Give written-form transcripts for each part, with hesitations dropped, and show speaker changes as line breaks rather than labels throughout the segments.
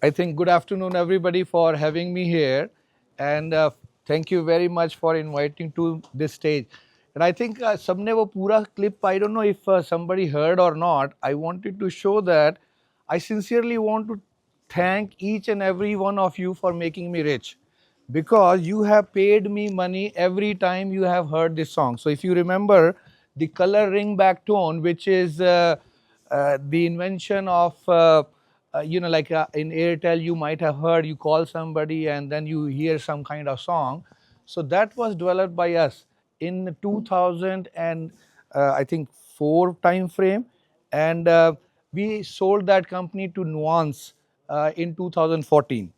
I think good afternoon, everybody, for having me here, and thank you very much for inviting to this stage. And I think सबने वो पूरा clip, I don't know if somebody heard or not. I wanted to show that I sincerely want to thank each and every one of you for making me rich, because you have paid me money every time you have heard this song. So if you remember the color ringback tone, which is the invention of like in Airtel, you might have heard, you call somebody and then you hear some kind of song. So that was developed by us in 2000 and I think 4 time frame, and we sold that company to Nuance in 2014.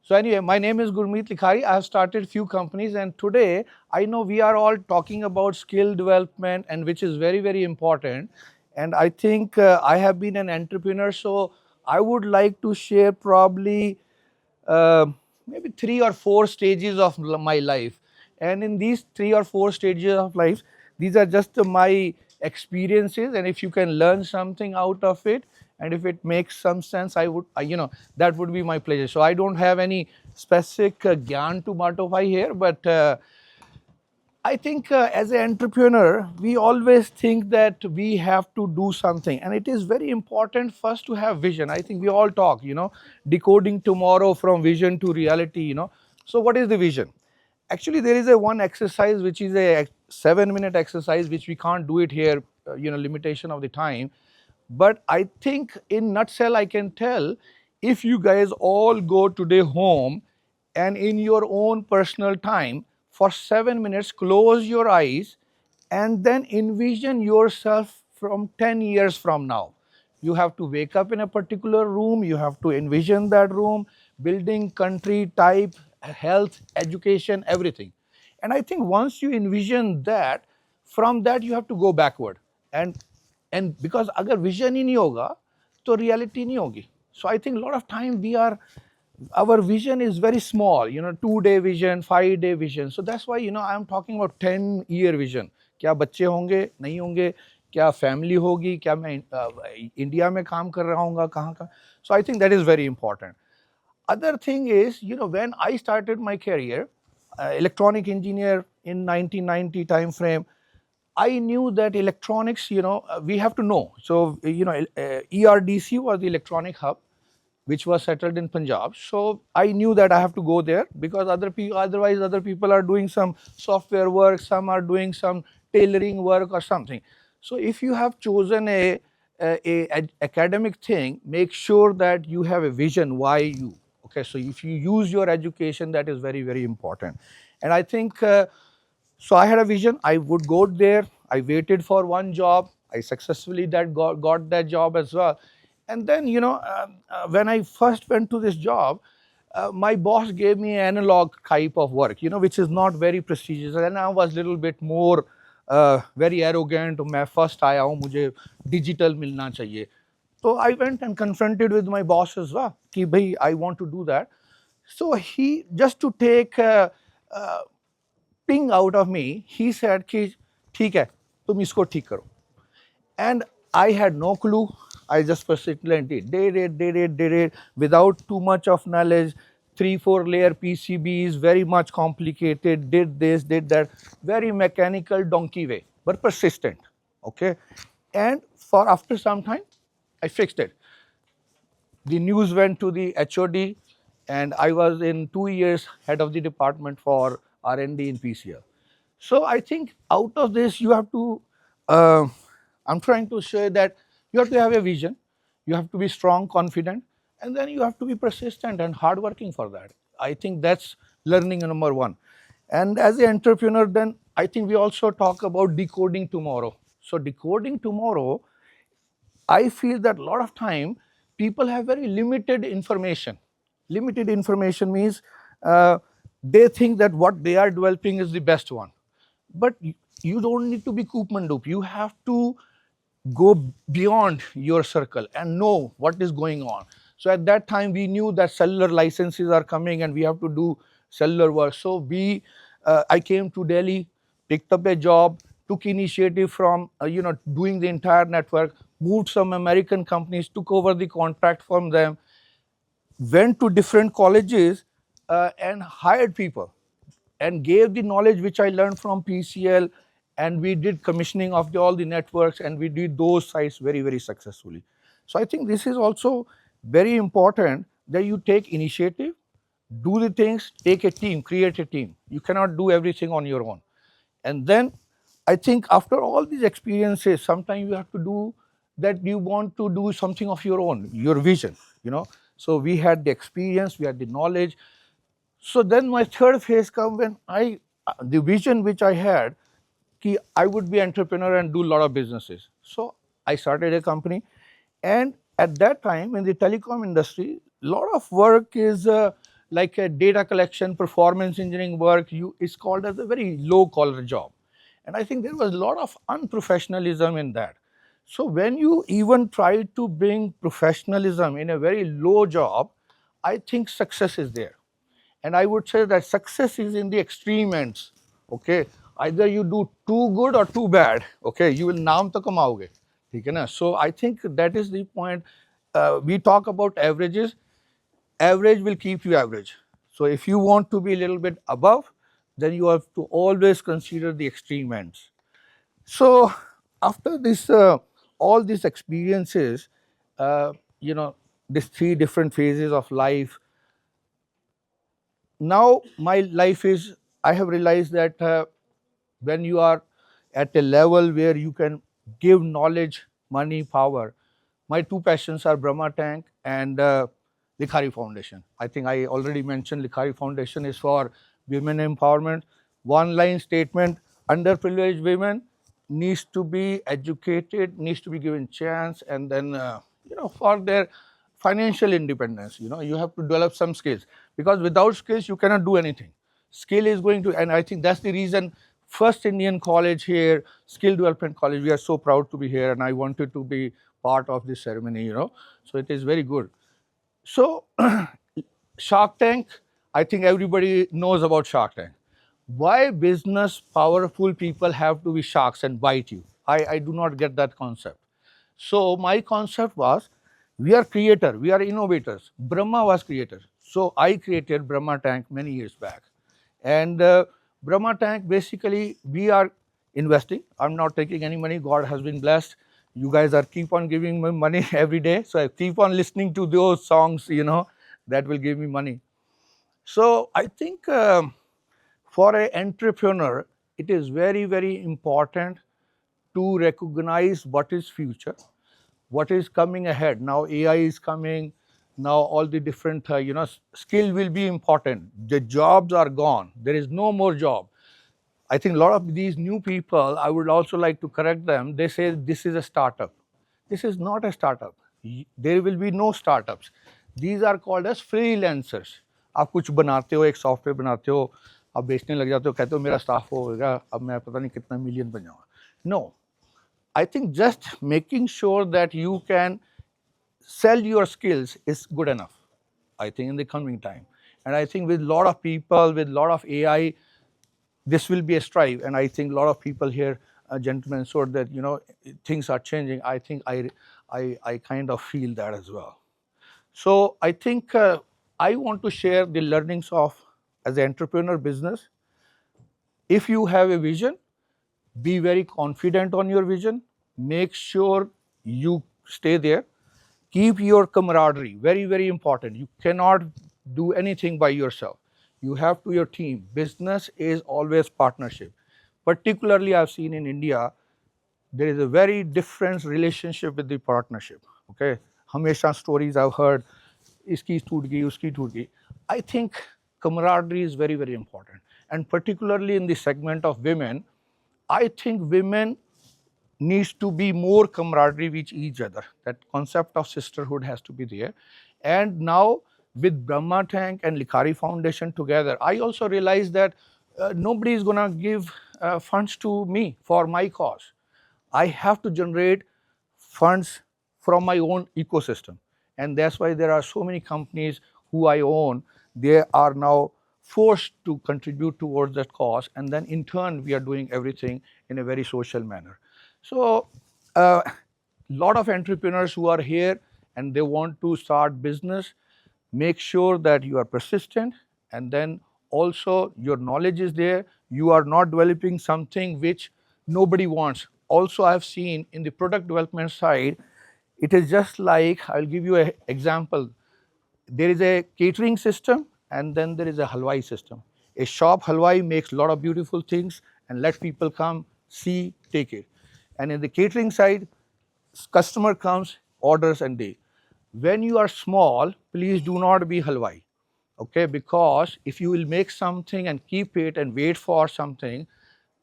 So anyway, my name is Gurmeet Likhari. I have started few companies, and today I know we are all talking about skill development, and which is very, very important. And I think I have been an entrepreneur, so I would like to share probably uh, maybe 3 or 4 stages of my life. And in these 3 or 4 stages of life, these are just my experiences. And if you can learn something out of it, and if it makes some sense, I would, that would be my pleasure. So I don't have any specific gyan to Batovai here, but I think as an entrepreneur, we always think that we have to do something, and it is very important first to have vision. I think we all talk, decoding tomorrow from vision to reality. So, what is the vision? Actually, there is a one exercise which is a 7-minute exercise which we can't do it here, limitation of the time. But I think in nutshell, I can tell, if you guys all go today home and in your own personal time for 7 minutes, close your eyes and then envision yourself from 10 years from now. You have to wake up in a particular room, you have to envision that room, building, country, type, health, education, everything. And I think once you envision that, from that you have to go backward. And because अगर vision ही नहीं होगा तो reality नहीं होगी. So I think a lot of time our vision is very small, 2-day vision, 5-day vision. So that's why, I'm talking about 10-year vision. क्या बच्चे होंगे, नहीं होंगे, क्या family होगी, क्या मैं इंडिया में काम कर रहा हूँगा, कहाँ का. So I think that is very important. Other thing is, when I started my career, electronic engineer in 1990 time frame, I knew that electronics, we have to know. So, ERDC was the electronic hub, which was settled in Punjab. So I knew that I have to go there, because otherwise other people are doing some software work, some are doing some tailoring work or something. So if you have chosen a academic thing, make sure that you have a vision why you. Okay, so if you use your education, that is very, very important. And I think so I had a vision. I would go there. I waited for one job. I successfully got that job as well. And then, when I first went to this job, my boss gave me an analog type of work, which is not very prestigious. And I was a little bit more very arrogant. मैं first आया हूँ, मुझे digital मिलना चाहिए. So I went and confronted with my boss as well. कि भाई, I want to do that. So he, just to take ping out of me, he said कि ठीक है, तुम इसको ठीक करो. And I had no clue. I just persistently did it without too much of knowledge. 3-4 layer PCBs, very much complicated, did this, did that, very mechanical donkey way, but persistent. Okay. And for after some time, I fixed it. The news went to the HOD, and I was in 2 years head of the department for R&D in PCL. So I think out of this, you have to, I'm trying to say that you have to have a vision, you have to be strong, confident, and then you have to be persistent and hardworking for that. I think that's learning number one. And as an entrepreneur, then I think we also talk about decoding tomorrow. So decoding tomorrow, I feel that a lot of time people have very limited information. Limited information means they think that what they are developing is the best one. But you don't need to be Koopmandup. You have to go beyond your circle and know what is going on. So at that time, we knew that cellular licenses are coming and we have to do cellular work. So I came to Delhi, picked up a job, took initiative from doing the entire network, moved some American companies, took over the contract from them. went to different colleges and hired people and gave the knowledge which I learned from PCL, and we did commissioning of all the networks, and we did those sites very, very successfully. So I think this is also very important that you take initiative, do the things, take a team, create a team. You cannot do everything on your own. And then I think after all these experiences, sometimes you have to do that, you want to do something of your own, your vision, you know. So we had the experience, we had the knowledge. So then my third phase come when the vision which I had, ki I would be entrepreneur and do a lot of businesses. So I started a company, and at that time in the telecom industry, lot of work is like a data collection, performance engineering work. It's called as a very low collar job, and I think there was a lot of unprofessionalism in that. So when you even try to bring professionalism in a very low job, I think success is there. And I would say that success is in the extreme ends. Okay, either you do too good or too bad. Okay, you will naam to kamaoge. ठीक है ना? So I think that is the point. We talk about averages. Average will keep you average. So if you want to be a little bit above, then you have to always consider the extreme ends. So after this, all these experiences, you know, these three different phases of life, now my life is, I have realized that when you are at a level where you can give knowledge, money, power, my two passions are Brahma Tank and Likhari Foundation. I think I already mentioned Likhari Foundation is for women empowerment. One line statement: underprivileged women needs to be educated, needs to be given chance, and then for their financial independence. You have to develop some skills, because without skills you cannot do anything. Skill is going to, and I think that's the reason first Indian college here, skill development college, we are so proud to be here, and I wanted to be part of this ceremony. So it is very good. So Shark Tank, I think everybody knows about Shark Tank. Why business powerful people have to be sharks and bite you? I do not get that concept. So my concept was, we are creator, we are innovators. Brahma was creator. So I created Brahma Tank many years back. And Brahma Tank, basically, we are investing. I'm not taking any money. God has been blessed. You guys are keep on giving me money every day. So I keep on listening to those songs, that will give me money. So I think for an entrepreneur, it is very, very important to recognize what is future, what is coming ahead. Now AI is coming. Now all the different, skill will be important. The jobs are gone. There is no more job. I think a lot of these new people, I would also like to correct them. They say this is a startup. This is not a startup. There will be no startups. These are called as freelancers. आप कुछ बनाते हो, एक software बनाते हो, आप बेचने लग जाते हो, कहते हो मेरा स्टाफ होगा, अब मैं पता नहीं कितना मिलियन बन जाऊंगा. No, I think just making sure that you can sell your skills is good enough, I think, in the coming time. And I think with a lot of people, with a lot of AI, this will be a strive. And I think a lot of people here, gentlemen, so that, things are changing. I think I kind of feel that as well. So I think I want to share the learnings of, as an entrepreneur business. If you have a vision, be very confident on your vision. Make sure you stay there. Keep your camaraderie, very, very important. You cannot do anything by yourself. You have to your team. Business is always partnership. Particularly, I've seen in India, there is a very different relationship with the partnership. Okay, Hamesha stories I've heard, iski toot gayi, uski toot gayi. I think camaraderie is very, very important. And particularly in the segment of women, I think women needs to be more camaraderie with each other. That concept of sisterhood has to be there. And now with Brahma Tank and Likhari Foundation together, I also realized that nobody is going to give funds to me for my cause. I have to generate funds from my own ecosystem. And that's why there are so many companies who I own. They are now forced to contribute towards that cause. And then in turn, we are doing everything in a very social manner. So lot of entrepreneurs who are here and they want to start business, make sure that you are persistent, and then also your knowledge is there. You are not developing something which nobody wants. Also, I have seen in the product development side, it is just like, I'll give you an example. There is a catering system and then there is a halwai system. A shop halwai makes a lot of beautiful things and let people come, see, take it. And in the catering side, customer comes, orders, and they. When you are small, please do not be halwai, okay? Because if you will make something and keep it and wait for something,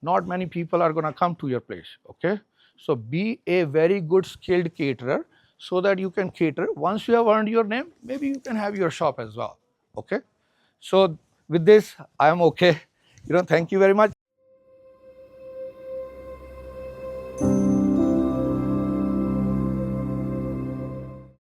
not many people are going to come to your place, okay? So be a very good skilled caterer so that you can cater. Once you have earned your name, maybe you can have your shop as well, okay? So with this, I am okay. Thank you very much.